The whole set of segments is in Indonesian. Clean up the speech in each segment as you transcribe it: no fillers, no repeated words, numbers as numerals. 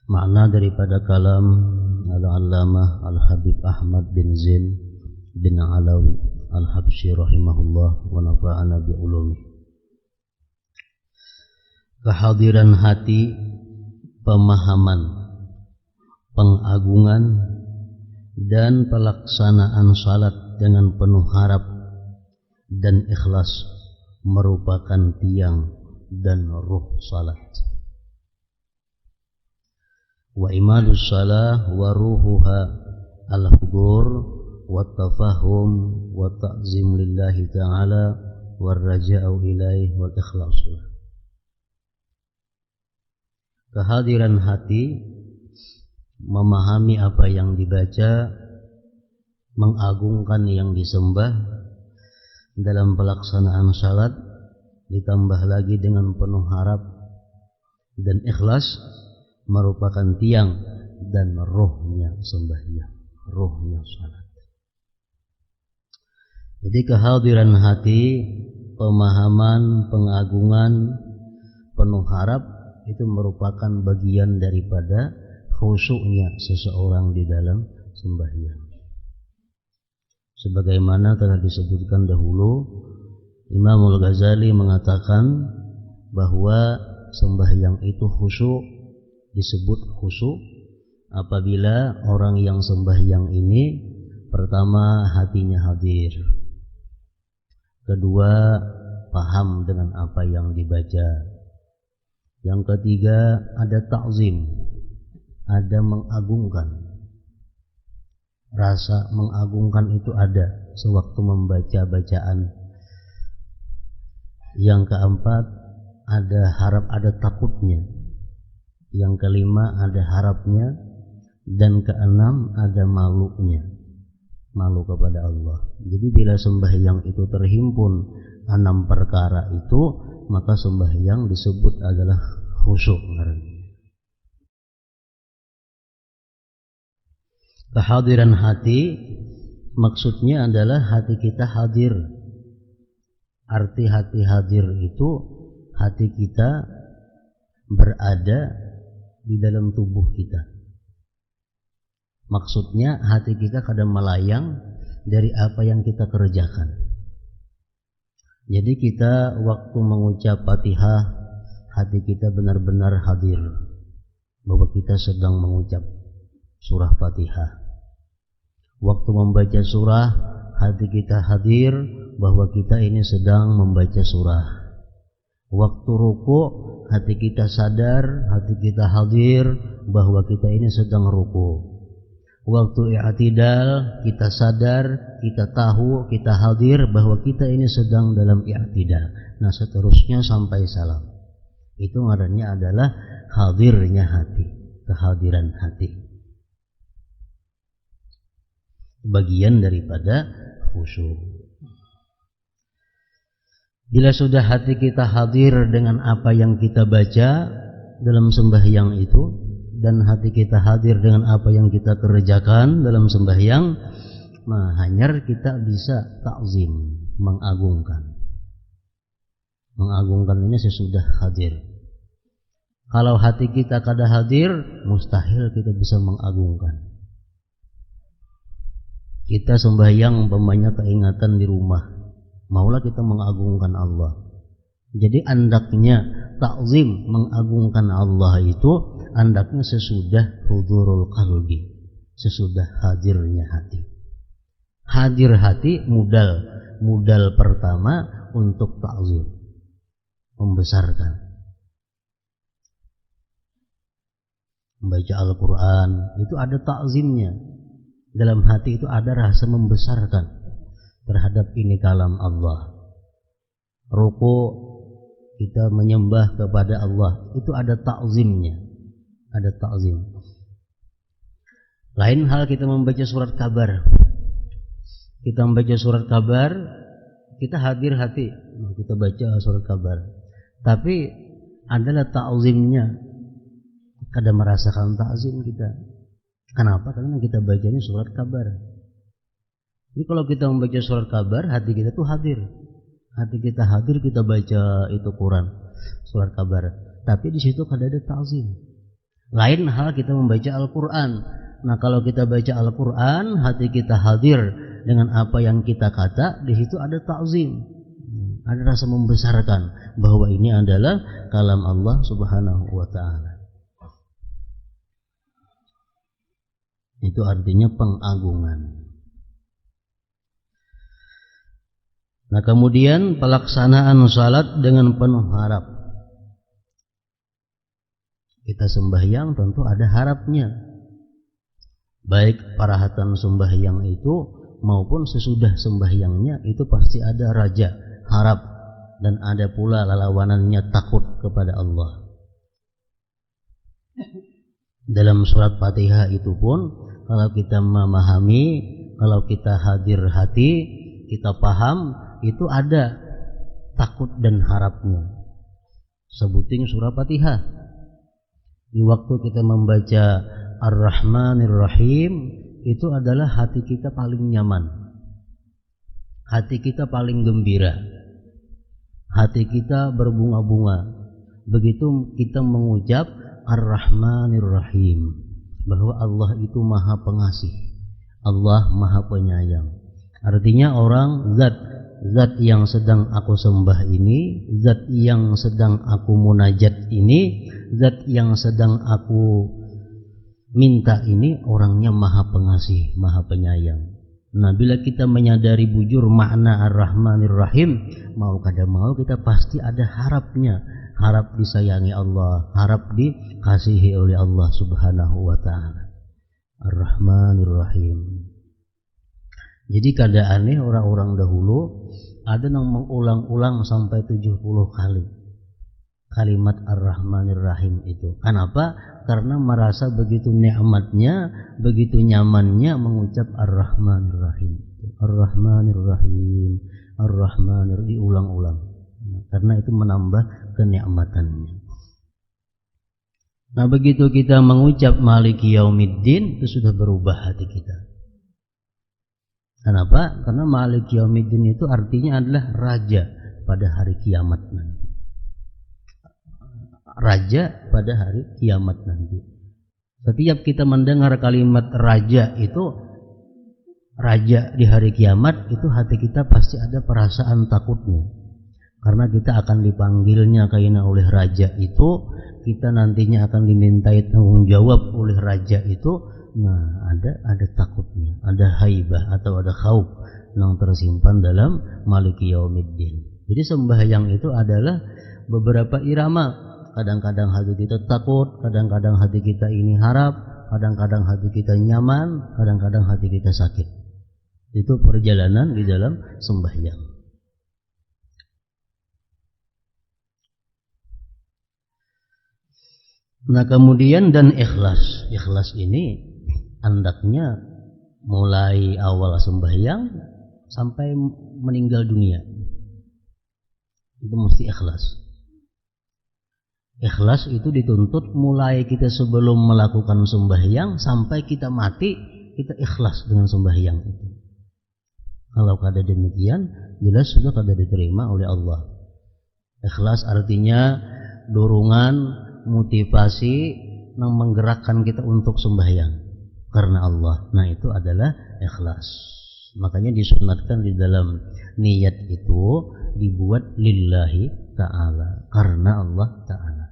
Makna daripada kalam Al-Allamah Al-Habib Ahmad bin Zain bin Alawi Al-Habsyi rahimahullah wa nafa'ana bi'ulumi. Kehadiran hati, pemahaman, pengagungan dan pelaksanaan salat dengan penuh harap dan ikhlas merupakan tiang dan ruh salat. Wa imadus salah wa ruhuha al-hudur wa tafahum wa ta'zim lillahi ta'ala wa raja'u ilaih wa ikhlasu. Kehadiran hati, memahami apa yang dibaca, mengagungkan yang disembah dalam pelaksanaan salat, ditambah lagi dengan penuh harap dan ikhlas, merupakan tiang dan rohnya sembahyang, rohnya salat. Jadi kehadiran hati, pemahaman, pengagungan, penuh harap itu merupakan bagian daripada khusyuknya seseorang di dalam sembahyang. Sebagaimana telah disebutkan dahulu, Imam Al-Ghazali mengatakan bahwa sembahyang itu khusyuk, disebut khusyuk apabila orang yang sembahyang ini pertama hatinya hadir, kedua paham dengan apa yang dibaca, yang ketiga ada ta'zim, ada mengagungkan, rasa mengagungkan itu ada sewaktu membaca bacaan, yang keempat ada harap, ada takutnya, yang kelima ada harapnya, dan keenam ada malunya, malu kepada Allah. Jadi bila sembahyang itu terhimpun 6 perkara itu, maka sembahyang disebut adalah khusyuk. Kehadiran hati maksudnya adalah hati kita hadir. Arti hati hadir itu hati kita berada di dalam tubuh kita. Maksudnya hati kita kadang melayang dari apa yang kita kerjakan. Jadi kita waktu mengucap Fatihah, hati kita benar-benar hadir bahwa kita sedang mengucap surah Fatihah. Waktu membaca surah, hati kita hadir bahwa kita ini sedang membaca surah. Waktu ruku, hati kita sadar, hati kita hadir bahwa kita ini sedang ruku. Waktu i'tidal, kita sadar, kita tahu, kita hadir bahwa kita ini sedang dalam i'tidal. Nah seterusnya sampai salam. Itu ngarannya adalah hadirnya hati, kehadiran hati. Bagian daripada khusyuk. Bila sudah hati kita hadir dengan apa yang kita baca dalam sembahyang itu, dan hati kita hadir dengan apa yang kita kerjakan dalam sembahyang, hanyar kita bisa ta'zim, mengagungkan. Mengagungkan ini sesudah hadir. Kalau hati kita kada hadir, mustahil kita bisa mengagungkan. Kita sembahyang umpamanya keingatan di rumah, maulah kita mengagungkan Allah. Jadi andaknya ta'zim, mengagungkan Allah itu andaknya sesudah hudurul qalbi, sesudah hadirnya hati. Hadir hati modal pertama untuk ta'zim, membesarkan. Membaca Al-Quran itu ada ta'zimnya. Dalam hati itu ada rasa membesarkan terhadap ini kalam Allah. Ruku kita menyembah kepada Allah, itu ada ta'zimnya, ada ta'zim. Lain hal kita membaca surat kabar. Kita membaca surat kabar, kita hadir hati, kita baca surat kabar. Tapi adalah ta'zimnya, kada merasakan ta'zim kita. Kenapa? Karena kita bacanya surat kabar. Jadi kalau kita membaca surat kabar, hati kita tuh hadir. Hati kita hadir, kita baca itu Quran, surat kabar. Tapi di situ ada ta'zim. Lain hal kita membaca Al-Quran. Nah kalau kita baca Al-Quran, hati kita hadir dengan apa yang kita kata, di situ ada ta'zim. Ada rasa membesarkan bahwa ini adalah kalam Allah Subhanahu wa ta'ala. Itu artinya pengagungan. Nah kemudian pelaksanaan salat dengan penuh harap. Kita sembahyang tentu ada harapnya. Baik parahatan sembahyang itu maupun sesudah sembahyangnya itu pasti ada raja, harap, dan ada pula lawanannya takut kepada Allah. Dalam surat Fatihah itu pun kalau kita memahami, kalau kita hadir hati, kita paham, itu ada takut dan harapnya. Sebutin surah Fatihah. Di waktu kita membaca Ar-Rahmanir Rahim, itu adalah hati kita paling nyaman. Hati kita paling gembira. Hati kita berbunga-bunga. Begitu kita mengucap Ar-Rahmanir Rahim, bahwa Allah itu Maha Pengasih, Allah Maha Penyayang. Artinya orang zat yang sedang aku sembah ini, zat yang sedang aku munajat ini, zat yang sedang aku minta ini, orangnya Maha Pengasih, Maha Penyayang. Nah bila kita menyadari bujur makna Ar-Rahmanir Rahim, mau kada mau kita pasti ada harapnya. Harap disayangi Allah, harap dikasihi oleh Allah Subhanahu wa ta'ala. Ar-Rahmanir Rahim. Jadi keadaannya orang-orang dahulu ada yang mengulang-ulang sampai 70 kali kalimat Ar-Rahmanir Rahim itu. Kenapa? Karena merasa begitu nikmatnya, begitu nyamannya mengucap Ar-Rahmanir Rahim. Ar-Rahmanir Rahim, Ar-Rahmanir, diulang-ulang. Karena itu menambah kenikmatannya. Nah begitu kita mengucap Maliki Yaumiddin, itu sudah berubah hati kita. Kenapa? Karena Maliki Yaumiddin itu artinya adalah raja pada hari kiamat nanti. Raja pada hari kiamat nanti. Setiap kita mendengar kalimat raja itu, raja di hari kiamat, itu hati kita pasti ada perasaan takutnya. Karena kita akan dipanggilnya kaina oleh raja itu, kita nantinya akan dimintai tanggung jawab oleh raja itu. Nah ada takutnya, ada haibah atau ada khauf yang tersimpan dalam Maliki Yaumiddin. Jadi sembahyang itu adalah beberapa irama. Kadang-kadang hati kita takut, kadang-kadang hati kita ini harap, kadang-kadang hati kita nyaman, kadang-kadang hati kita sakit. Itu perjalanan di dalam sembahyang. Nah kemudian dan ikhlas. Ikhlas ini hendaknya mulai awal sembahyang sampai meninggal dunia. Itu mesti ikhlas. Ikhlas itu dituntut mulai kita sebelum melakukan sembahyang sampai kita mati, kita ikhlas dengan sembahyang itu. Kalau kada demikian, jelas sudah kada diterima oleh Allah. Ikhlas artinya dorongan, motivasi yang menggerakkan kita untuk sembahyang karena Allah. Nah itu adalah ikhlas. Makanya disunatkan di dalam niat itu dibuat lillahi ta'ala, karena Allah ta'ala.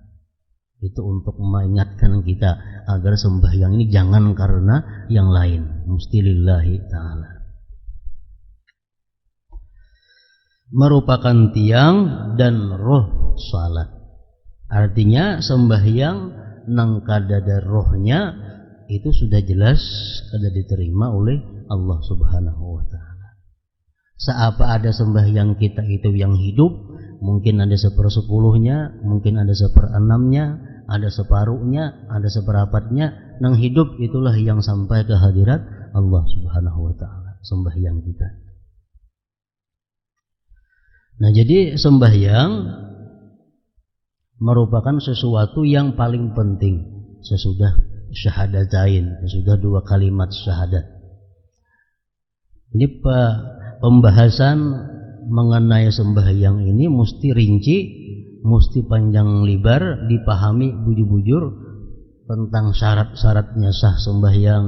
Itu untuk mengingatkan kita agar sembahyang ini jangan karena yang lain, mesti lillahi ta'ala. Merupakan tiang dan roh salat. Artinya sembahyang nang kada ada rohnya itu sudah jelas kada diterima oleh Allah Subhanahu wa ta'ala. Seapa ada sembahyang kita itu yang hidup, mungkin ada 1/10-nya, mungkin ada 1/6-nya, ada separuhnya, ada seperempatnya. Nang hidup itulah yang sampai ke hadirat Allah Subhanahu wa ta'ala, sembahyang kita. Nah jadi sembahyang merupakan sesuatu yang paling penting sesudah syahadatain, sesudah 2 kalimat syahadat. Ini pembahasan mengenai sembahyang ini mesti rinci, mesti panjang lebar, dipahami bujur-bujur tentang syarat-syaratnya sah sembahyang,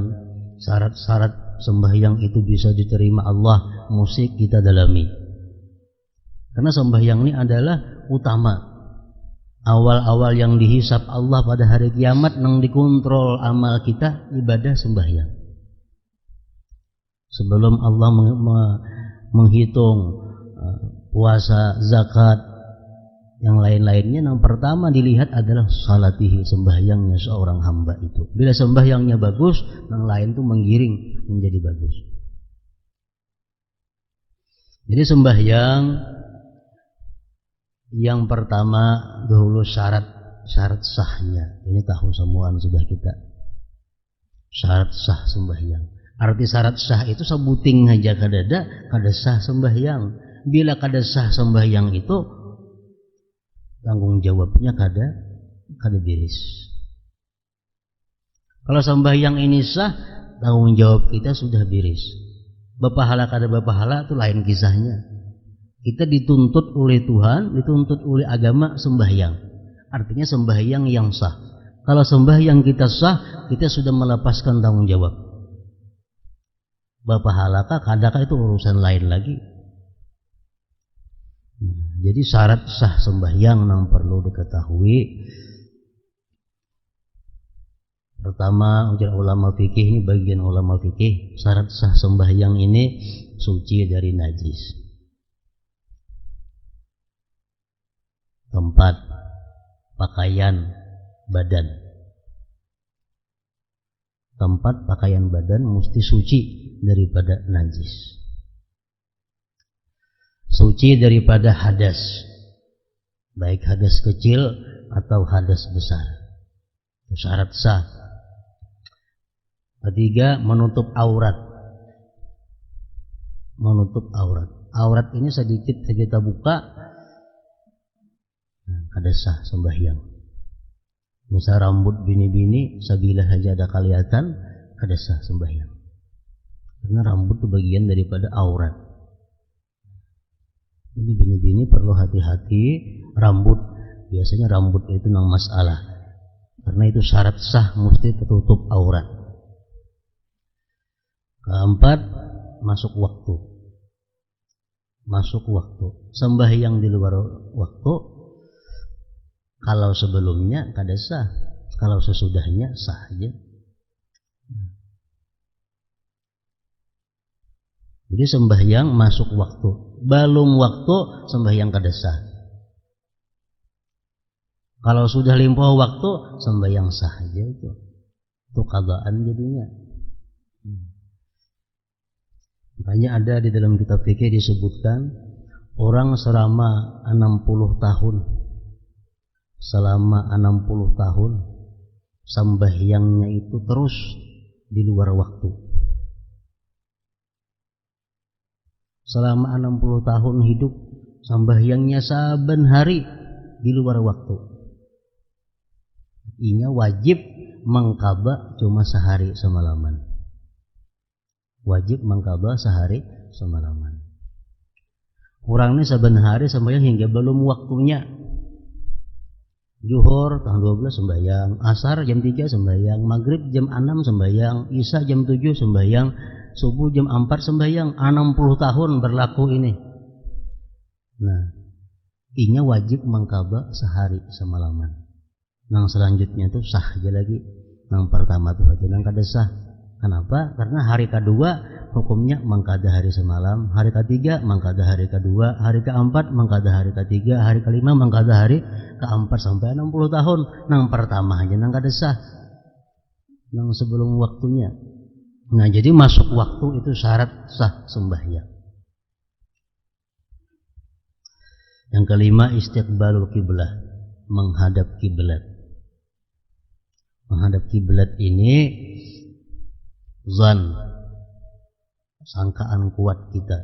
syarat-syarat sembahyang itu bisa diterima Allah, mesti kita dalami. Karena sembahyang ini adalah utama. Awal-awal yang dihisap Allah pada hari kiamat, nang dikontrol amal kita, ibadah sembahyang. Sebelum Allah menghitung puasa, zakat, yang lain-lainnya, yang pertama dilihat adalah salatihi, sembahyangnya seorang hamba itu. Bila sembahyangnya bagus, yang lain itu menggiring menjadi bagus. Jadi sembahyang yang pertama dahulu syarat sahnya. Ini tahu semuaan sudah kita. Syarat sah sembahyang. Arti syarat sah itu sebuting aja kada sah sembahyang. Bila kada sah sembahyang itu tanggung jawabnya kada beres. Kalau sembahyang ini sah, tanggung jawab kita sudah beres. Berpahala kada berpahala itu lain kisahnya. Kita dituntut oleh Tuhan, dituntut oleh agama sembahyang. Artinya sembahyang yang sah. Kalau sembahyang kita sah, kita sudah melepaskan tanggung jawab. Berpahalakah kadakah itu urusan lain lagi. Jadi syarat sah sembahyang yang perlu diketahui. Pertama, ujar ulama fikih, ini bagian ulama fikih, syarat sah sembahyang ini suci dari najis. Tempat, pakaian, badan. Tempat, pakaian, badan mesti suci daripada najis. Suci daripada hadas, baik hadas kecil atau hadas besar. Syarat sah. Ketiga, menutup aurat. Menutup aurat. Aurat ini sedikit kita buka, kada sah sembahyang. Misal rambut bini-bini, sabila saja ada kelihatan, kada sah sembahyang. Karena rambut itu bagian daripada aurat. Jadi bini-bini perlu hati-hati rambut. Biasanya rambut itu nang masalah. Karena itu syarat sah mesti tertutup aurat. Keempat, masuk waktu. Masuk waktu. Sembahyang di luar waktu, kalau sebelumnya kada sah, kalau sesudahnya sah aja. Jadi sembahyang masuk waktu, belum waktu sembahyang kada sah. Kalau sudah limpah waktu sembahyang sah aja itu qadaan jadinya. Makanya ada di dalam kitab fikih disebutkan orang selama 60 tahun sembahyangnya itu terus di luar waktu. Selama 60 tahun hidup sembahyangnya saben hari di luar waktu. Inya wajib mengqadha cuma sehari semalaman. Wajib mengqadha sehari semalaman. Kurang ini saben hari sembahyang hingga belum waktunya. Zuhur tanggal 12 sembahyang, asar jam 3 sembahyang, maghrib jam 6 sembahyang, isya jam 7 sembahyang, subuh jam 4 sembahyang. 60 tahun berlaku ini. Nah, inya wajib mengqadha sehari semalaman. Nang selanjutnya itu sah aja lagi. Nang pertama tuh aja nang kada sah. Kenapa? Karena hari kedua hukumnya mengqadha hari semalam, hari ketiga mengqadha hari kedua, hari keempat mengqadha hari ketiga, hari kelima mengqadha hari keempat sampai 60 tahun. Nang pertama aja nang kada sah. Nang sebelum waktunya. Nah, jadi masuk waktu itu syarat sah sembahyang. Yang kelima, istiqbalul kiblah, menghadap kiblat. Menghadap kiblat ini zan, sangkaan kuat kita.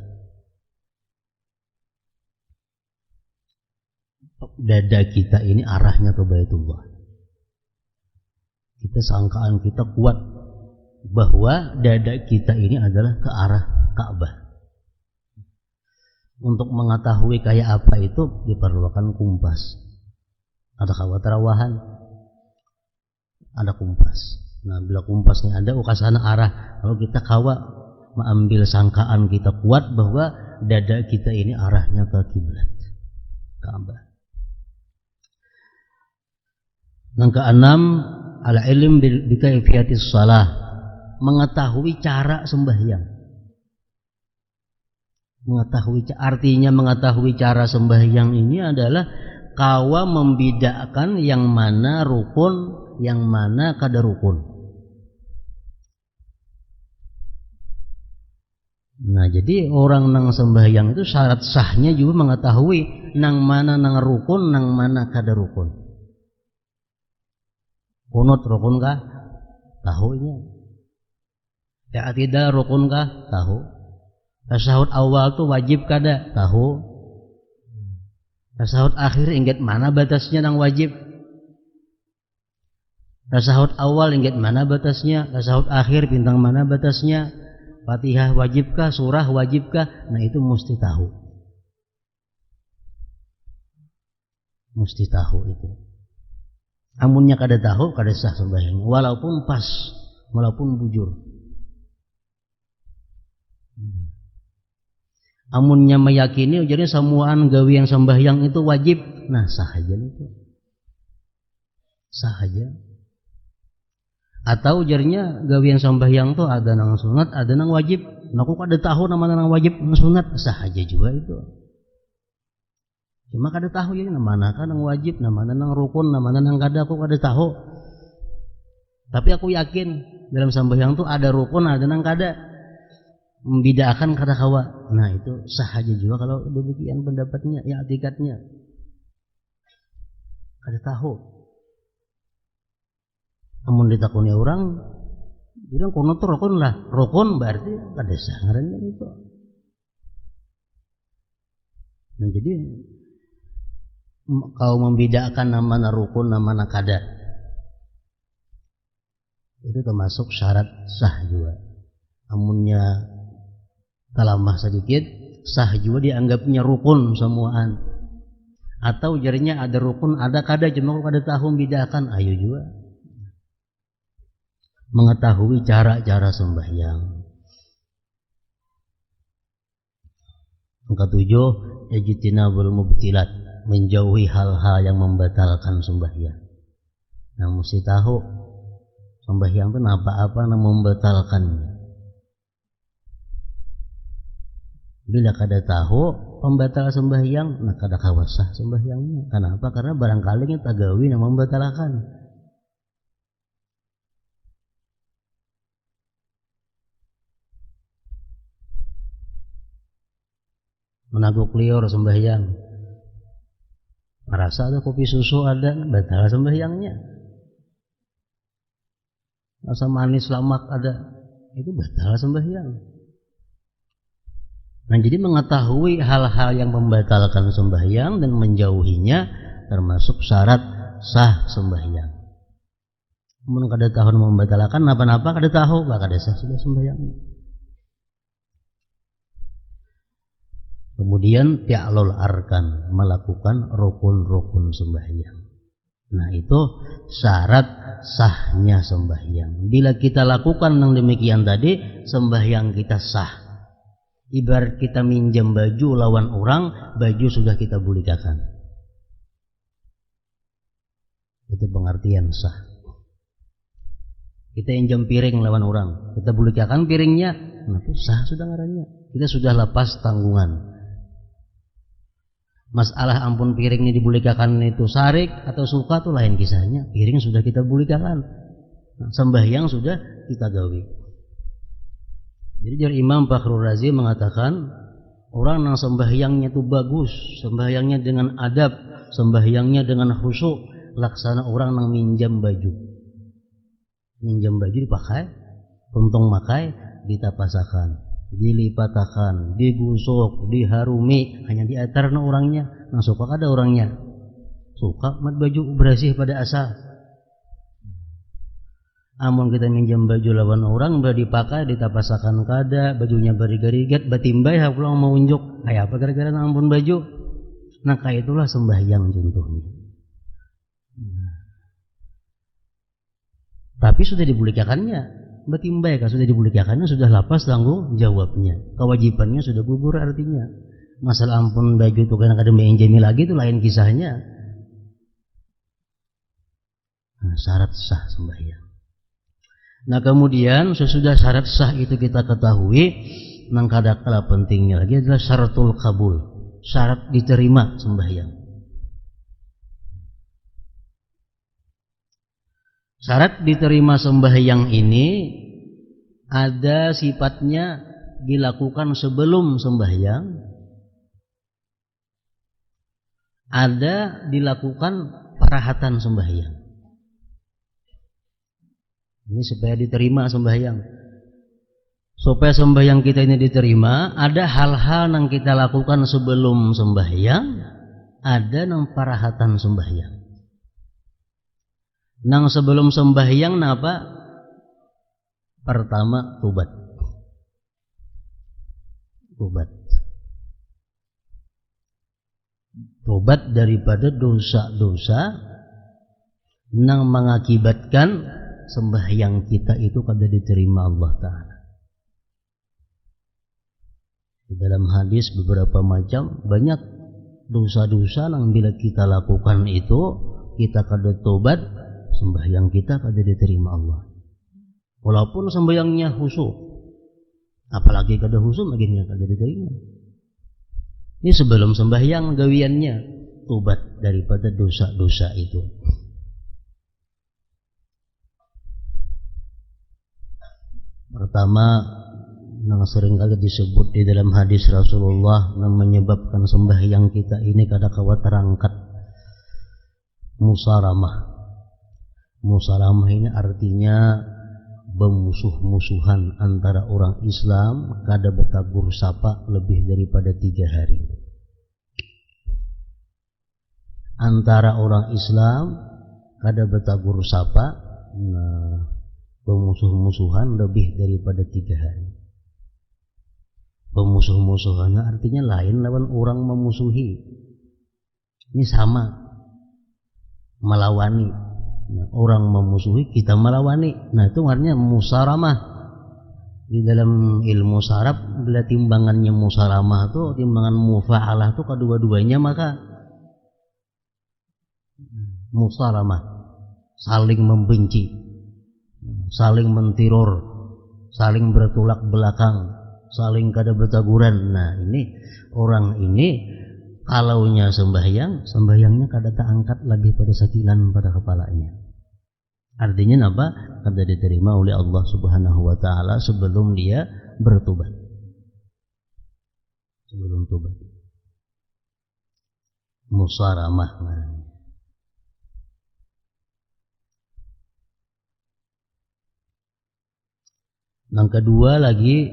Dada kita ini arahnya ke Baitullah. Kita sangkaan kita kuat bahwa dada kita ini adalah ke arah Ka'bah. Untuk mengetahui kayak apa itu diperlukan kompas. Ada kawat terawahan, ada kompas. Nah, bila kompasnya ada, ke sana arah. Kalau kita kawa mengambil sangkaan kita kuat bahwa dada kita ini arahnya ke kiblat Ka'bah. Yang keenam, al-ilm bi kaifiyatis shalah, mengetahui cara sembahyang. Artinya mengetahui cara sembahyang ini adalah kawa membedakan yang mana rukun, yang mana kada rukun. Nah, jadi orang nang sembahyang itu syarat sahnya juga mengetahui nang mana nang rukun, nang mana kada rukun. Kunut rukun kah? Tahunya. I'tidal rukun kah? Tahu. Tasyahud awal tu wajib kada? Tahu. Tasyahud akhir ingat mana batasnya nang wajib? Tasyahud awal ingat mana batasnya? Tasyahud akhir bintang mana batasnya? Fatihah wajibkah? Surah wajibkah? Nah, itu mesti tahu. Mesti tahu itu. Amunnya kada tahu, kada sah sembahyangnya. Walaupun pas, walaupun bujur. Amunnya meyakini jadi semuaan gawian sembahyang itu wajib, nah sah aja itu. Sah aja. Atau ujarnya gawian sembahyang tuh ada nang sunat, ada nang wajib. Naku kada tahu nama nang wajib, nang sunat, sah aja juga itu. Cuma kada tahu ya mana kan nang wajib, nama nang rukun, nama nang kada, aku kada tahu. Tapi aku yakin dalam sembahyang tuh ada rukun, ada nang kada. Membedakan kata kawa. Nah, itu sah aja juga kalau demikian pendapatnya, ya etikatnya. Kada tahu. Amun ditakuni orang bilang kono tuh rukun lah. Rukun berarti kada sah ngarannya itu. Nah, jadi kau membedakan nama rukun, nama kada. Itu termasuk syarat sah juga. Amunnya kalamah sedikit, sah juga dianggapnya rukun semuaan. Atau jarinya ada rukun, ada kada, cuma kada tahu membedakan, ayo juga. Mengetahui cara-cara sembahyang. Yang ketujuh, ijtinabul mubtilat, menjauhi hal-hal yang membatalkan sembahyang. Nah, mesti tahu sembahyang itu apa-apa yang membatalkannya. Bila kada tahu pembatal sembahyang, nah kada kawasah sembahyangnya. Kenapa? Karena barangkali yang tagawi yang membatalkan. Menaguk liur sembahyang. Merasa ada kopi susu ada, batal sembahyangnya. Rasa manis lamak ada, itu batal sembahyang. Nah, jadi mengetahui hal-hal yang membatalkan sembahyang dan menjauhinya termasuk syarat sah sembahyang. Mun kada tahu membatalkan napa-napa kada tahu, bah kada sah sudah sembahyang. Kemudian fi'lul arkan, melakukan rukun-rukun sembahyang. Nah, itu syarat sahnya sembahyang. Bila kita lakukan yang demikian tadi, sembahyang kita sah. Ibarat kita minjam baju lawan orang, baju sudah kita bulikakan. Itu pengertian sah. Kita injam piring lawan orang, kita bulikakan piringnya, nah itu sah sudah ngarannya. Kita sudah lepas tanggungan. Masalah ampun piringnya dibulikakan itu sarik atau suka itu lain kisahnya. Piring sudah kita bulikakan, nah, sembahyang sudah kita gawi. Jadi dari Imam Fakhrul Razi mengatakan orang yang sembahyangnya itu bagus, sembahyangnya dengan adab, sembahyangnya dengan khusyuk, laksana orang yang minjam baju. Minjam baju dipakai, untung makai, ditapasakan, dilipatakan, digusuk, diharumi, hanya diatarna orangnya. Nah, suka ada orangnya, suka mat baju bersih pada asal. Amun kita minjam baju lawan orang udah dipakai ditapasakan kada bajunya barigat-rigat batimbay pulang mau unjuk kayak apa gara-gara ampun baju. Nah kayak itulah sembahyang contohnya. Tapi sudah dibulikakannya batimbay kan sudah dibulikakannya sudah lapas tanggung jawabnya kewajibannya sudah gugur artinya. Masalah ampun baju itu kan kada menjami lagi itu lain kisahnya. Nah, syarat sah sembahyang. Nah kemudian sesudah syarat sah itu kita ketahui, nang kada kalah pentingnya lagi adalah syaratul qabul, syarat diterima sembahyang. Syarat diterima sembahyang ini ada sifatnya dilakukan sebelum sembahyang, ada dilakukan parahatan sembahyang. Ini supaya diterima sembahyang. Supaya sembahyang kita ini diterima, ada hal-hal yang kita lakukan sebelum sembahyang, ada nang parahatan sembahyang. Nang sebelum sembahyang napa? Pertama tobat. Tobat. Tobat daripada dosa-dosa nang mengakibatkan sembahyang kita itu kada diterima Allah Ta'ala. Di dalam hadis beberapa macam banyak dosa-dosa yang bila kita lakukan itu kita kada tobat, sembahyang kita kada diterima Allah. Walaupun sembahyangnya khusyuk, apalagi kada khusyuk bagiannya kada diterima. Ini sebelum sembahyang gawiannya tobat daripada dosa-dosa itu. Pertama yang sering kali disebut di dalam hadis Rasulullah yang menyebabkan sembahyang kita ini kada kawa terangkat musaramah. Musaramah ini artinya bermusuh-musuhan antara orang Islam kada bertabur sapa lebih daripada 3 hari. Antara orang Islam kada bertabur sapa pemusuh-musuhan lebih daripada 3 hari. Pemusuh-musuhannya artinya lain lawan orang memusuhi. Ini sama melawani. Nah, orang memusuhi kita melawani. Nah itu artinya musaramah. Di dalam ilmu saraf bila timbangannya musaramah itu timbangan mufa'alah itu kedua-duanya maka musaramah saling membenci, saling mentiror, saling bertolak belakang, saling kada bertaburan. Nah ini orang ini kalaunya sembahyangnya kada terangkat lagi pada sakilan pada kepalanya. Artinya apa? Kada diterima oleh Allah Subhanahu wa taala sebelum dia bertobat. Sebelum tobat. Musaramah. Yang kedua lagi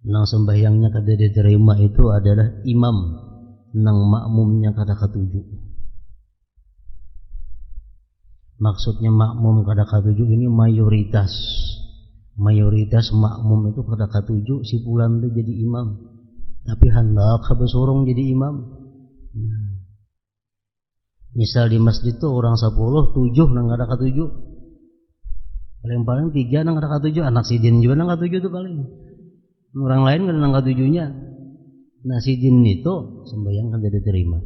nang sembahyangnya kada diterima itu adalah imam nang makmumnya kada katuju. Maksudnya makmum kada katuju ini mayoritas makmum itu kada katuju si fulan itu jadi imam. Tapi hendak kebesorong jadi imam. Misal di masjid itu orang 10, 7 nang kada katuju. Paling 3 nang kada katuju, anak sidin juga nang katuju itu paling. Orang lain kada nang katujunya. Nah sidin itu sembahyang kada diterima.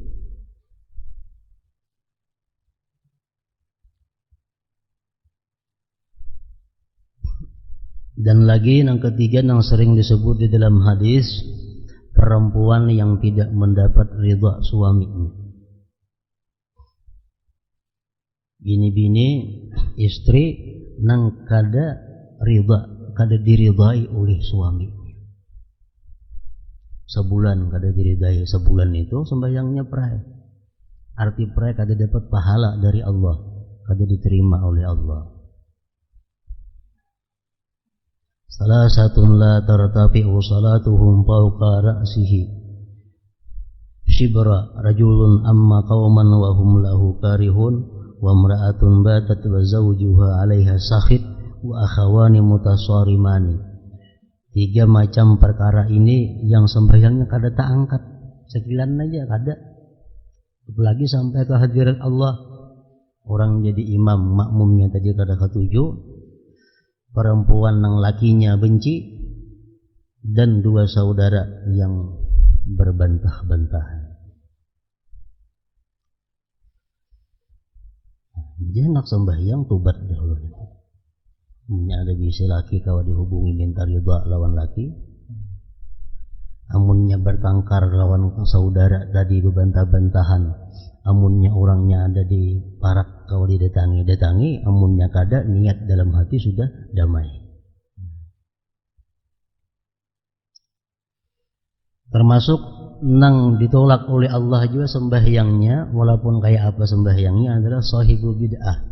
Dan lagi yang ketiga yang sering disebut di dalam hadis, perempuan yang tidak mendapat ridha suaminya. Bini-bini istri nang kada diridai oleh suami. Sebulan kada diridai, sebulan itu sembahyangnya prai. Arti prai kada dapat pahala dari Allah, kada diterima oleh Allah. Salah satu la tartafi'u salatuhum fawqa ra'sihi shibra rajulun amma qauman wa hum lahu karihun wa imra'atun batat wa zawjuha 'alaiha sakhit wa akhawani mutasarimani. 3 macam perkara ini yang sembahyangnya kada tak angkat, sekilan aja kada, apalagi sampai ke hadirat Allah. Orang jadi imam, makmumnya tadi kada ketuju, perempuan nang lakinya benci, dan 2 saudara yang berbantah-bantahan. Jadi hendak sembahyang tobat dahulu. Punya ada bisa laki kalau dihubungi minta ridha lawan laki, amunnya bertangkar lawan saudara tadi berbantah-bantahan, amunnya orangnya ada di parak kalau didatangi, amunnya kada niat dalam hati sudah damai. Termasuk nang ditolak oleh Allah juga sembahyangnya, walaupun kayak apa sembahyangnya, adalah sahibul bid'ah.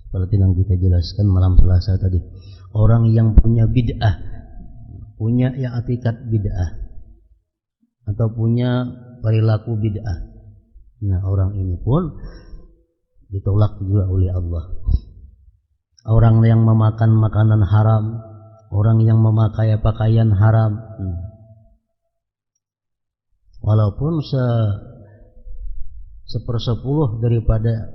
Seperti yang kita jelaskan malam Selasa tadi, orang yang punya bid'ah, punya i'tikad bid'ah, atau punya perilaku bid'ah, nah orang ini pun ditolak juga oleh Allah. Orang yang memakan makanan haram, orang yang memakai pakaian haram, walaupun 1/10 daripada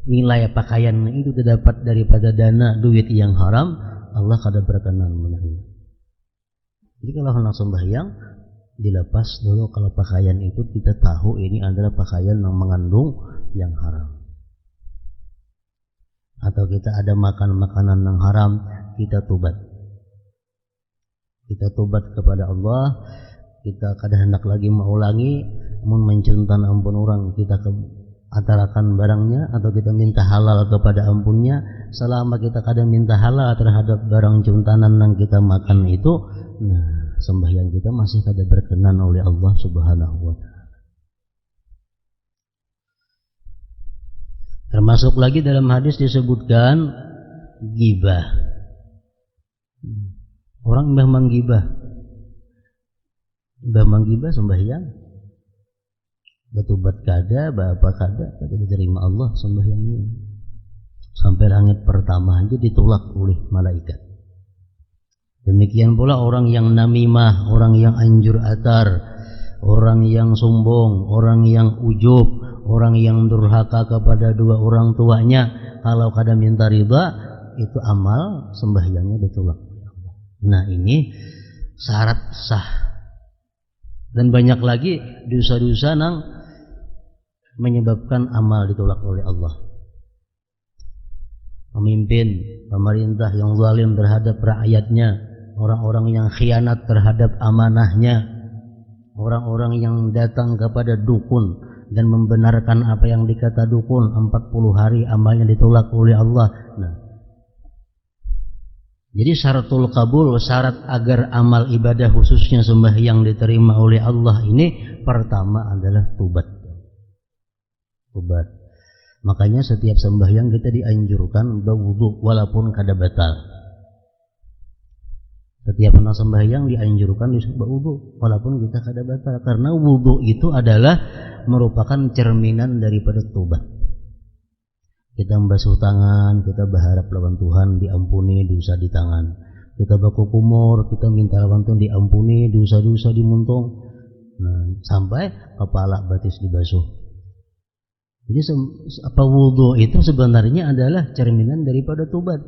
nilai pakaian itu didapat daripada dana duit yang haram, Allah kada berkenan menerima. Jadi kalau hendak sembahyang, dilepas dulu kalau pakaian itu kita tahu ini adalah pakaian yang mengandung yang haram. Atau kita ada makan makanan yang haram, kita tobat. Kita tobat kepada Allah, kita kada hendak lagi mengulangi, namun mencuntan ampun orang, kita atarakan barangnya atau kita minta halal kepada ampunnya. Selama kita kada minta halal terhadap barang cuntanan yang kita makan itu, nah sembahyang kita masih kada berkenan oleh Allah Subhanahu wa ta'ala. Termasuk lagi dalam hadis disebutkan ghibah. Orang mbah menggibah sembahyang, bertobat kada, apa kada diterima Allah sembahyangnya. Sampai langit pertama aja ditolak oleh malaikat. Demikian pula orang yang namimah, orang yang anjur atar, orang yang sombong, orang yang ujub, orang yang durhaka kepada 2 orang tuanya, kalau kada minta ridha, itu amal sembahyangnya ditolak oleh Allah. Nah ini syarat sah. Dan banyak lagi dosa-dosa nang menyebabkan amal ditolak oleh Allah. Pemimpin, pemerintah yang zalim terhadap rakyatnya, orang-orang yang khianat terhadap amanahnya, orang-orang yang datang kepada dukun dan membenarkan apa yang dikata dukun, 40 hari amalnya ditolak oleh Allah. Nah, jadi syaratul kabul, syarat agar amal ibadah khususnya sembahyang diterima oleh Allah ini pertama adalah tobat. Makanya setiap sembahyang kita dianjurkan berwudu walaupun kada batal. Setiap hendak sembahyang dianjurkan berwudu walaupun kita kada batal, karena wudu itu adalah merupakan cerminan daripada tobat. Kita membasuh tangan, kita berharap lawan Tuhan diampuni dosa di tangan. Kita berkumur, kita minta lawan Tuhan diampuni dosa-dosa di muntung. Nah, sampai kepala batis dibasuh. Jadi wudu itu sebenarnya adalah cerminan daripada tobat.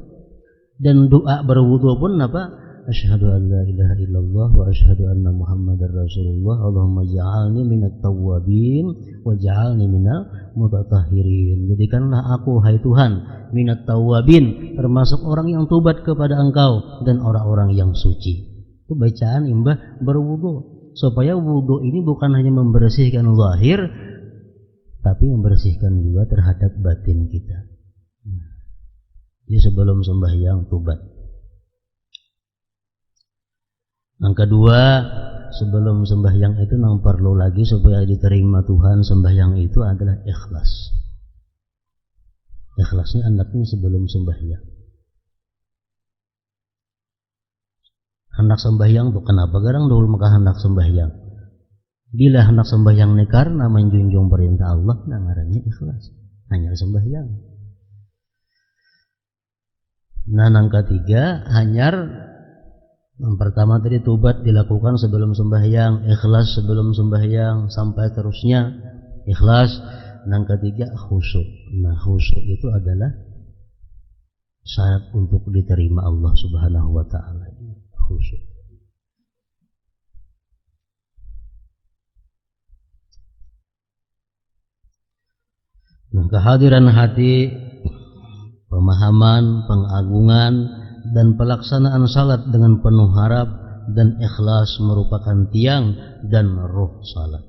Dan doa berwudu pun apa? Asyhadu an la ilaha illallah wa asyhadu anna Muhammadar Rasulullah. Allahumma ja'alni minat tawwabin wa ja'alni minal mutatahhirin. Jadikanlah aku, hai Tuhan, minat tawwabin, termasuk orang yang tobat kepada Engkau, dan orang-orang yang suci. Itu bacaan imbah berwudu, supaya wudu ini bukan hanya membersihkan zahir, tapi membersihkan juga terhadap batin kita. Jadi sebelum sembahyang tobat. Yang kedua, sebelum sembahyang itu yang perlu lagi supaya diterima Tuhan sembahyang itu adalah ikhlas. Ikhlasnya hendaknya sebelum sembahyang. Hendak sembahyang tuh kenapa garang dulu maka hendak sembahyang? Bila hendak sembahyang ini karena menjunjung perintah Allah, nah ngarannya ikhlas. Hanya sembahyang. Nah, yang ketiga hanyar. Yang pertama tadi tobat dilakukan sebelum sembahyang, ikhlas sebelum sembahyang, sampai terusnya ikhlas. Yang ketiga khusyuk. Nah, khusyuk itu adalah syarat untuk diterima Allah Subhanahu wa taala. Khusyuk. Nah, kehadiran hati, pemahaman, pengagungan, dan pelaksanaan salat dengan penuh harap dan ikhlas merupakan tiang dan ruh salat.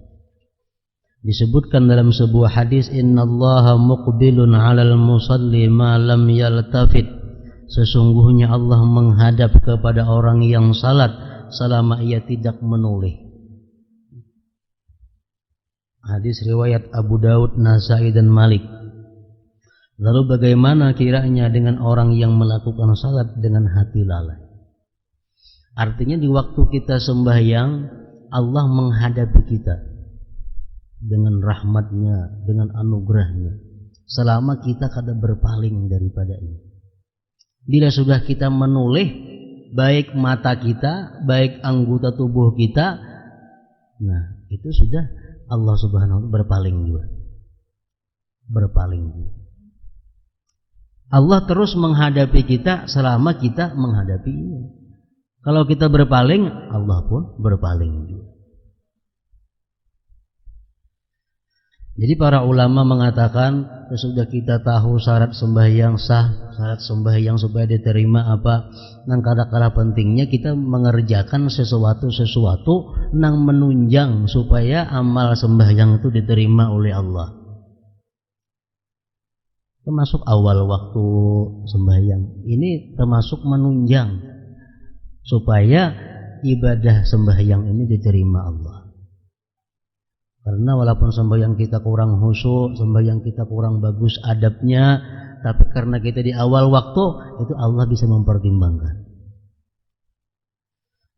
Disebutkan dalam sebuah hadis, innallaha muqbilun 'alal musalli ma lam yaltafit. Sesungguhnya Allah menghadap kepada orang yang salat selama ia tidak menoleh. Hadis riwayat Abu Daud, Nasai dan Malik. Lalu bagaimana kiranya dengan orang yang melakukan salat dengan hati lalai? Artinya di waktu kita sembahyang, Allah menghadapi kita dengan rahmatnya, dengan anugerahnya, selama kita kada berpaling daripada ini. Bila sudah kita menoleh, baik mata kita, baik anggota tubuh kita, nah itu sudah Allah Subhanahu wa ta'ala berpaling juga. Berpaling juga. Allah terus menghadapi kita selama kita menghadapinya. Kalau kita berpaling, Allah pun berpaling juga. Jadi para ulama mengatakan, sesudah kita tahu syarat sembahyang sah, syarat sembahyang supaya diterima apa, nang kala-kala pentingnya kita mengerjakan sesuatu nang menunjang supaya amal sembahyang itu diterima oleh Allah. Termasuk awal waktu sembahyang ini termasuk menunjang supaya ibadah sembahyang ini diterima Allah. Karena walaupun sembahyang kita kurang khusyuk, sembahyang kita kurang bagus adabnya, tapi karena kita di awal waktu itu Allah bisa mempertimbangkan.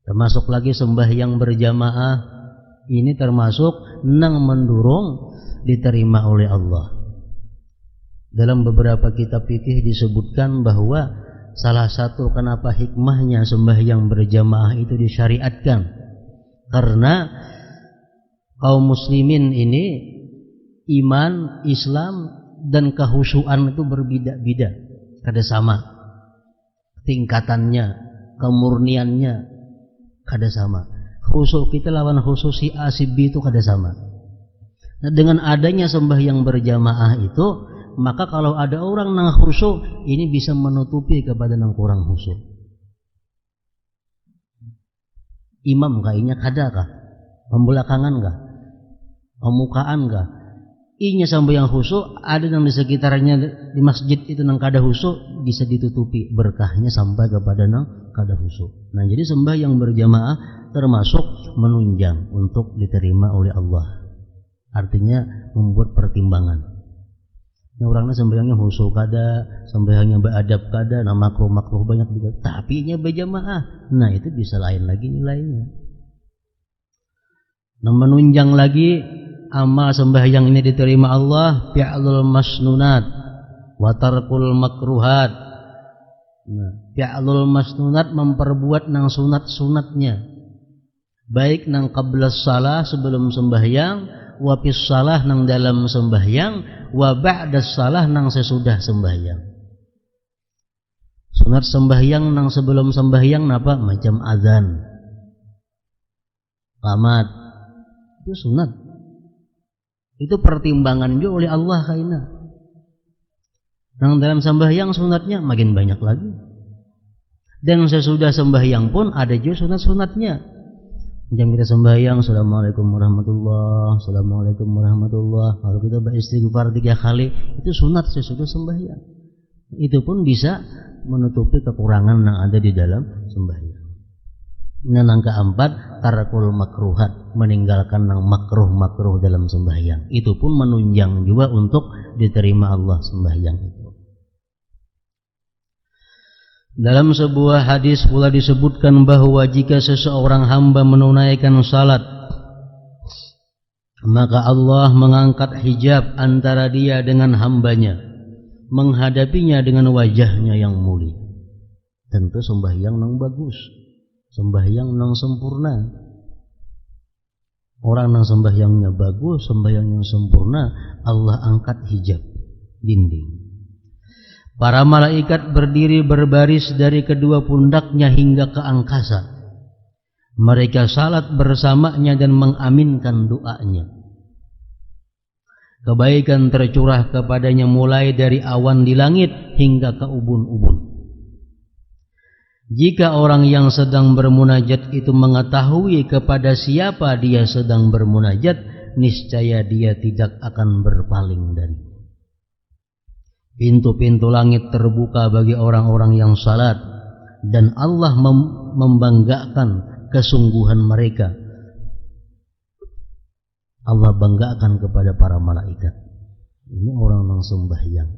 Termasuk lagi sembahyang berjamaah ini termasuk nang mendorong diterima oleh Allah. Dalam beberapa kitab fikih disebutkan bahwa salah satu kenapa hikmahnya sembahyang berjamaah itu disyariatkan, karena kaum muslimin ini iman, Islam dan kehusuan itu berbeda-beda, kada sama tingkatannya, kemurniannya kada sama. Khusyuk kita lawan khusyuk si A si B itu kada sama. Nah, dengan adanya sembahyang berjamaah itu, maka kalau ada orang nang khusyuk, ini bisa menutupi kepada nang kurang khusyuk. Imam kayaknya kada kah? Pembelakangan kah? Pemukaan kah? Inya sampai yang khusyuk, ada yang di sekitarnya di masjid itu nang kada khusyuk, bisa ditutupi berkahnya sampai kepada nang kada khusyuk. Nah, jadi sembahyang berjamaah termasuk menunjang untuk diterima oleh Allah. Artinya membuat pertimbangan. Ini orangnya sembahyangnya khusyuk kada, sembahyangnya beradab kada, nah makruh banyak juga, tapi nya berjamaah. Nah, itu bisa lain lagi nilainya. Nah, menunjang lagi amal sembahyang ini diterima Allah, fi'lul masnunat wa tarkul makruhat. Nah, fi'lul masnunat memperbuat nang sunat-sunatnya, baik nang qablas salah sebelum sembahyang, wa fis salah nang dalam sembahyang, wa ba'das salah nang sesudah sembahyang. Sunat sembahyang nang sebelum sembahyang napa? Macam azan, qamat, itu sunat. Itu pertimbangan juga oleh Allah kaina. Nang dalam sembahyang sunatnya makin banyak lagi. Dan sesudah sembahyang pun ada juga sunat-sunatnya. Jam kita sembahyang, assalamualaikum warahmatullah, assalamualaikum warahmatullah. Kalau kita beristighfar 3 kali, itu sunat sesudah sembahyang. Itu pun bisa menutupi kekurangan yang ada di dalam sembahyang. Nah, yang keempat, tarakul makruhat, meninggalkan yang makruh dalam sembahyang. Itu pun menunjang juga untuk diterima Allah sembahyang itu. Dalam sebuah hadis pula disebutkan bahwa jika seseorang hamba menunaikan salat, maka Allah mengangkat hijab antara dia dengan hambanya, menghadapinya dengan wajahnya yang mulia. Tentu sembahyang nang bagus, sembahyang nang sempurna. Orang nang sembahyangnya bagus, sembahyang yang sempurna, Allah angkat hijab dinding. Para malaikat berdiri berbaris dari kedua pundaknya hingga ke angkasa. Mereka salat bersamanya dan mengaminkan doanya. Kebaikan tercurah kepadanya mulai dari awan di langit hingga ke ubun-ubun. Jika orang yang sedang bermunajat itu mengetahui kepada siapa dia sedang bermunajat, niscaya dia tidak akan berpaling dari. Pintu-pintu langit terbuka bagi orang-orang yang salat, dan Allah membanggakan kesungguhan mereka. Allah banggakan kepada para malaikat. Ini orang yang sembahyang.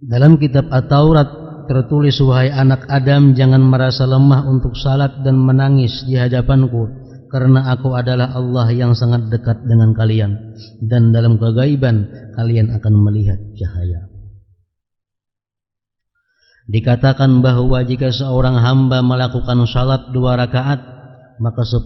Dalam kitab At-Taurat tertulis, wahai anak Adam, jangan merasa lemah untuk salat dan menangis di hadapanku, karena aku adalah Allah yang sangat dekat dengan kalian, dan dalam kegaiban kalian akan melihat cahaya. Dikatakan bahwa jika seorang hamba melakukan salat 2 rakaat, maka 10.000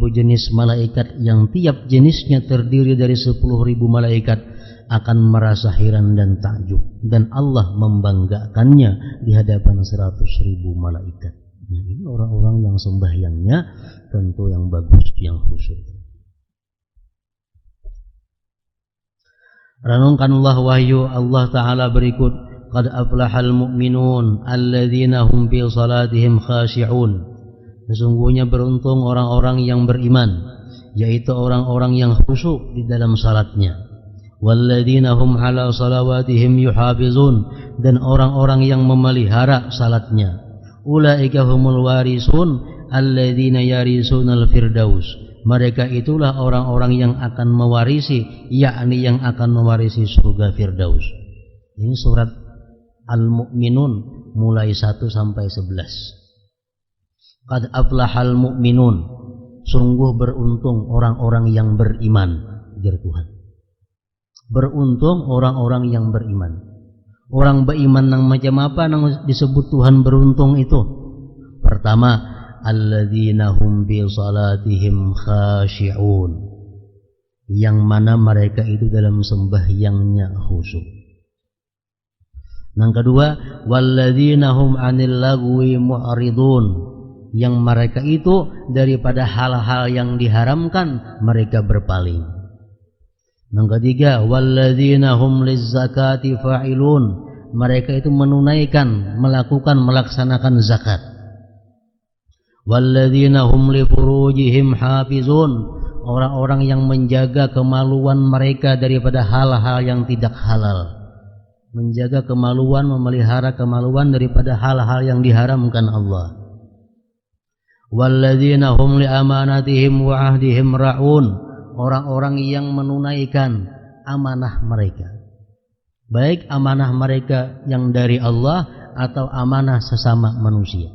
jenis malaikat yang tiap jenisnya terdiri dari 10.000 malaikat akan merasa heran dan takjub, dan Allah membanggakannya di hadapan 100.000 malaikat. Nah, ini orang-orang yang sembahyangnya tentu yang bagus, yang khusyuk. Renungkanlah wahyu Allah Ta'ala berikut. Qad aflahal mu'minun alladzina hum fi salatihim khashi'un. Sesungguhnya beruntung orang-orang yang beriman, yaitu orang-orang yang khusyuk di dalam salatnya. Walladzina hum ala salawatihim yuhafizun, dan orang-orang yang memelihara salatnya. Ulaika humul warisun alladzina yarisunal firdaus. Mereka itulah orang-orang yang akan mewarisi, yakni yang akan mewarisi surga Firdaus. Ini surat Al-Mu'minun mulai 1 sampai 11. Qad aflahal mu'minun, sungguh beruntung orang-orang yang beriman, ujar Tuhan. Beruntung orang-orang yang beriman. Orang beriman yang macam apa yang disebut Tuhan beruntung itu? Pertama, alladzina hum bi salatihim khashi'un, yang mana mereka itu dalam sembahyangnya khusyuk. Yang kedua, walladzina hum 'anil lagwi mu'ridun, yang mereka itu daripada hal-hal yang diharamkan mereka berpaling. Yang ketiga, walladzina hum lizzakati fa'ilun, mereka itu menunaikan, melaksanakan zakat. Walladzina hum li furujihim hafizun, orang-orang yang menjaga kemaluan mereka daripada hal-hal yang tidak halal. Menjaga kemaluan, memelihara kemaluan daripada hal-hal yang diharamkan Allah. Walladzina hum li amanatihim wa ahdihim ra'un, orang-orang yang menunaikan amanah mereka, baik amanah mereka yang dari Allah atau amanah sesama manusia.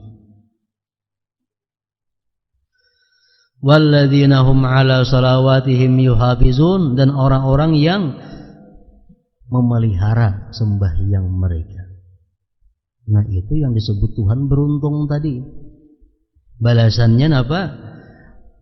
Walladzina hum ala salawatihim yuhafizun, dan orang-orang yang memelihara sembahyang mereka. Nah, itu yang disebut Tuhan beruntung tadi. Balasannya apa?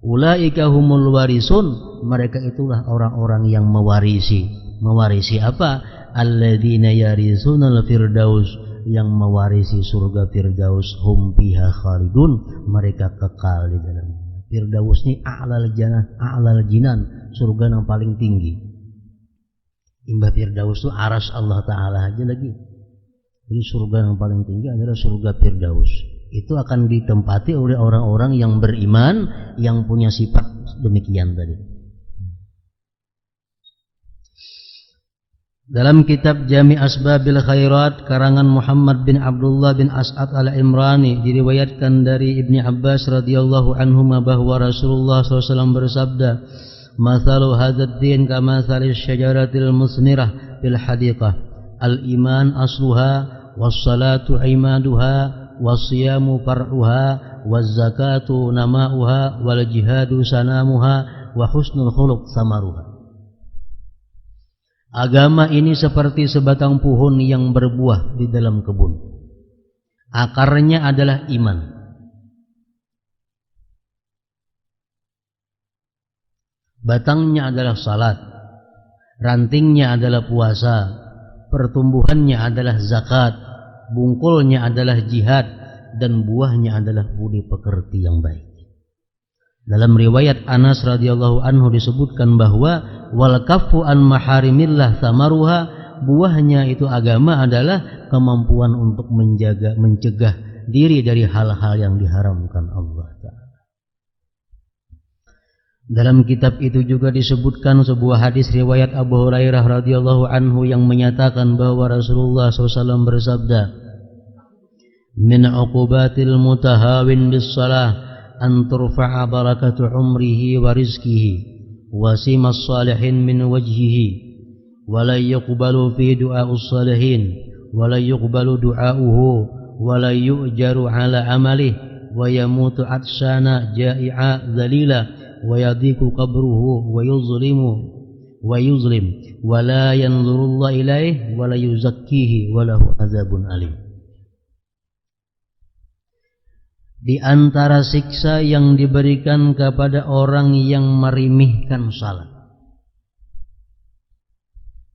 Ulaika humul warisun, mereka itulah orang-orang yang mewarisi. Mewarisi apa? Alladzina yarisunal firdaus, yang mewarisi surga Firdaus. Hum fiha khalidun, mereka kekal di dalamnya. Firdaus ini a'lal jinan, surga yang paling tinggi. Imbah Firdaus itu aras Allah Ta'ala aja lagi. Jadi surga yang paling tinggi adalah surga Firdaus. Itu akan ditempati oleh orang-orang yang beriman, yang punya sifat demikian tadi. Dalam kitab Jami' Asbabil Khairat karangan Muhammad bin Abdullah bin As'ad al-Imrani, diriwayatkan dari Ibni Abbas radhiyallahu anhuma bahwa Rasulullah SAW bersabda, "Mathalu hadzal din kamathalis syajaratil musnirah fil hadiqah. Al-iman asluha, was-salatu imaduha, was-siyamu far'uha, waz-zakatu nama'uha, wal jihadu sanamuha, wa husnul khuluq samaruha." Agama ini seperti sebatang pohon yang berbuah di dalam kebun. Akarnya adalah iman. Batangnya adalah salat. Rantingnya adalah puasa. Pertumbuhannya adalah zakat. Bungkulnya adalah jihad. Dan buahnya adalah budi pekerti yang baik. Dalam riwayat Anas radhiyallahu anhu disebutkan bahwa wal kaffu an maharimillah samaruha, buahnya itu agama adalah kemampuan untuk mencegah diri dari hal-hal yang diharamkan Allah Ta'ala. Dalam kitab itu juga disebutkan sebuah hadis riwayat Abu Hurairah radhiyallahu anhu yang menyatakan bahwa Rasulullah SAW bersabda, min uqubatil mutahawin bis salah an turfa'a barakatu umrihi wa rizkihi wa simas salihin min wajhihi wa la yuqbalu fi du'a'us salihin wa la yuqbalu du'a'uhu wa la yu'jaru ala amalih wa yamutu atshana ja'i'a dhalila wa yadiku qabruhu wa yuzlim wa la yanzurullah ilaih wa la yuzakkihi wa lahu azabun alim. Di antara siksa yang diberikan kepada orang yang merimihkan salat.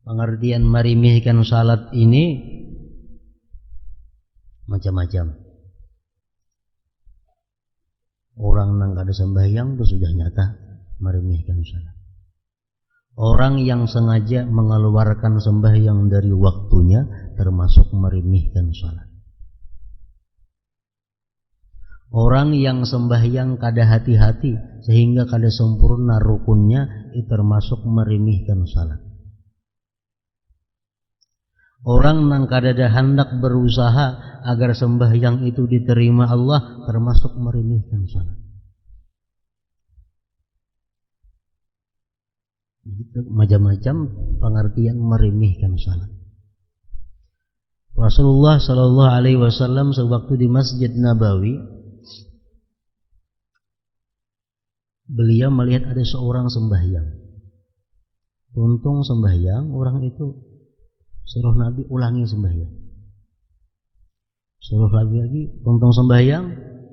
Pengertian merimihkan salat ini macam-macam. Orang yang kada sembahyang itu sudah nyata merimihkan salat. Orang yang sengaja mengeluarkan sembahyang dari waktunya termasuk merimihkan salat. Orang yang sembahyang kada hati-hati sehingga kada sempurna rukunnya itu termasuk merimihkan salat. Orang yang kada ada hendak berusaha agar sembahyang itu diterima Allah termasuk merimihkan salat. Macam-macam pengertian merimihkan salat. Rasulullah Shallallahu Alaihi Wasallam sewaktu di Masjid Nabawi, beliau melihat ada seorang sembahyang. Untung sembahyang, orang itu suruh Nabi ulangi sembahyang. Suruh lagi, untung sembahyang,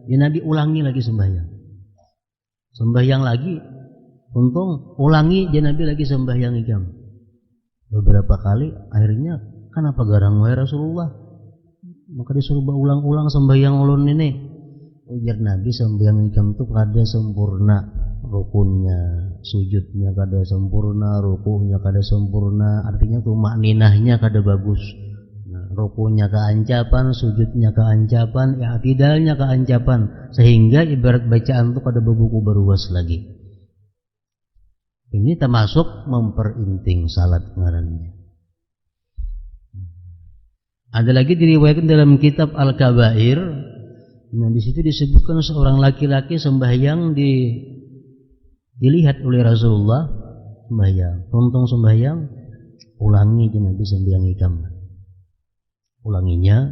ya Nabi ulangi lagi sembahyang. Sembahyang lagi, untung ulangi, ya Nabi lagi sembahyang ikam. Beberapa kali, akhirnya kenapa garang wahai Rasulullah? Maka disuruh ulang-ulang sembahyang ulun ini. Ujar Nabi, sembahyang ikam itu kada sempurna rukunnya, sujudnya kada sempurna, rukunya kada sempurna, artinya tumak ninahnya kada bagus. Nah, rukunya keancapan, sujudnya keancapan, i'tidalnya keancapan, sehingga ibarat bacaan itu kada bebuku beruas lagi. Ini termasuk memperinting salat ngarannya. Ada lagi diriwayatkan dalam kitab Al-Kabair. Nah, di situ disebutkan seorang laki-laki sembahyang dilihat oleh Rasulullah sembahyang. Untung sembahyang, ulangi je Nabi sembahyang ikam. Ulanginya,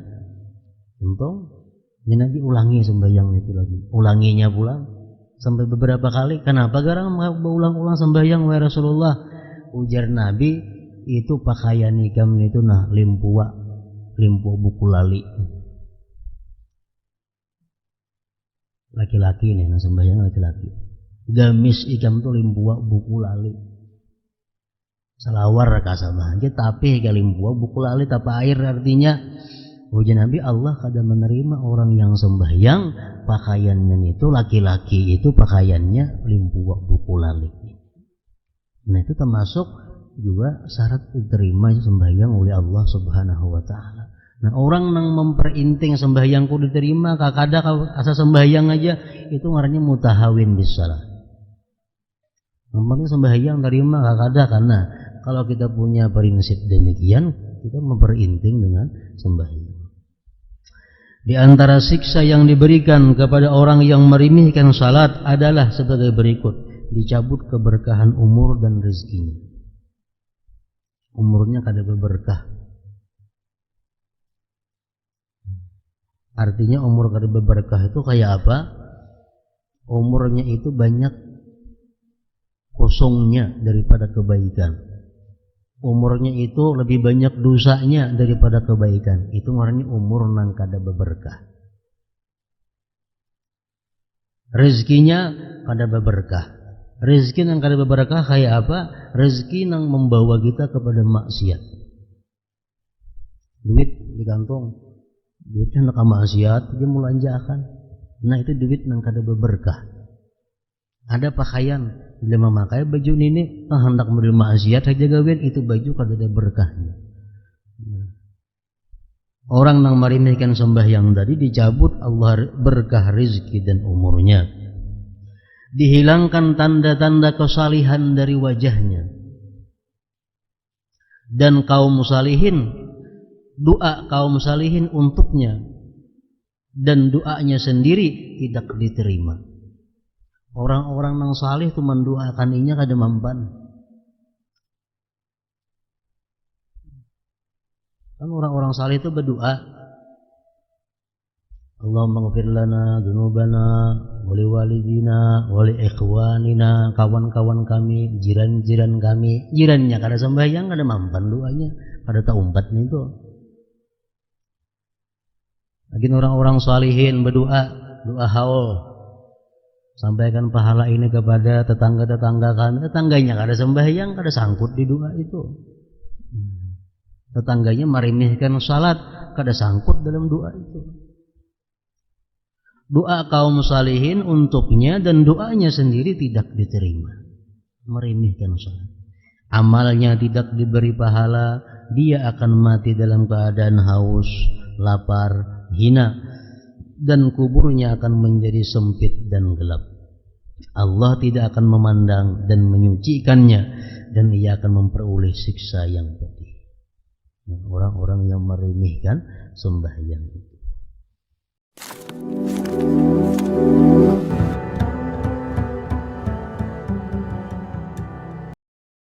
untung je Nabi ulangi sembahyang itu lagi. Ulanginya pula sampai beberapa kali. Kenapa garang berulang-ulang sembahyang wahai Rasulullah? Ujar Nabi, itu pakaian ikam itu nah limpuwa buku lali. Laki-laki nih, nah sembahyang laki-laki. Gamis ikam tuh limpuwa buku lali. Salawar kasabah aja tapi limpuwa buku lali tapa air, artinya ujar Nabi Allah kada menerima orang yang sembahyang pakaiannya itu laki-laki itu pakaiannya limpuwa buku lali. Nah itu termasuk juga syarat diterima sembahyang oleh Allah Subhanahu wa Ta'ala. Nah orang yang memperinting sembahyangku diterima, kakada asa sembahyang aja, itu ngarannya mutahawin bisalah. Namanya sembahyang terima kakada, karena kalau kita punya prinsip demikian, kita memperinting dengan sembahyang. Di antara siksa yang diberikan kepada orang yang merimihkan salat adalah sebagai berikut: dicabut keberkahan umur dan rezekinya. Umurnya kada berberkah. Artinya umur kada berberkah itu kayak apa? Umurnya itu banyak kosongnya daripada kebaikan. umurnya itu lebih banyak dosanya daripada kebaikan, itu ngaranna umur nang kada beberkah. Rezekinya kada beberkah. Rezeki nang kada beberkah kayak apa? Rezeki nang membawa kita kepada maksiat. Duit di kantong, duitnya nak maksiat, dia mulanjakan. Nah itu duit nang kada beberkah. Ada pakaian, bila memakai baju ini, hendak menerima maksiat saja gawin, itu baju kada ada berkahnya. Orang nang marinihkan sembahyang tadi dicabut Allah berkah rezeki dan umurnya. Dihilangkan tanda-tanda kesalihan dari wajahnya. Dan kaum salihin, doa kaum salihin untuknya dan doanya sendiri tidak diterima. Orang-orang nang salih itu mendoakan inya kada mampan. Kan orang-orang salih itu berdoa, Allahumma ghfir lana dzunubana wa li walidina wa li ikhwanina, kawan-kawan kami, jiran-jiran kami. Jirannya kada sembahyang kada mampan doanya, kada taumpat nih itu. Lagi orang-orang salihin berdoa, doa haul. Sampaikan pahala ini kepada tetangga-tetangga kami. Tetangganya kada sembahyang, kada sangkut di doa itu. Tetangganya meremehkan salat, kada sangkut dalam doa itu. Doa kaum salihin untuknya dan doanya sendiri tidak diterima. Meremehkan salat. Amalnya tidak diberi pahala, dia akan mati dalam keadaan haus, lapar, hina, dan kuburnya akan menjadi sempit dan gelap. Allah tidak akan memandang dan menyucikannya, dan ia akan memperoleh siksa yang pedih. Orang-orang yang meremehkan sembahyang itu.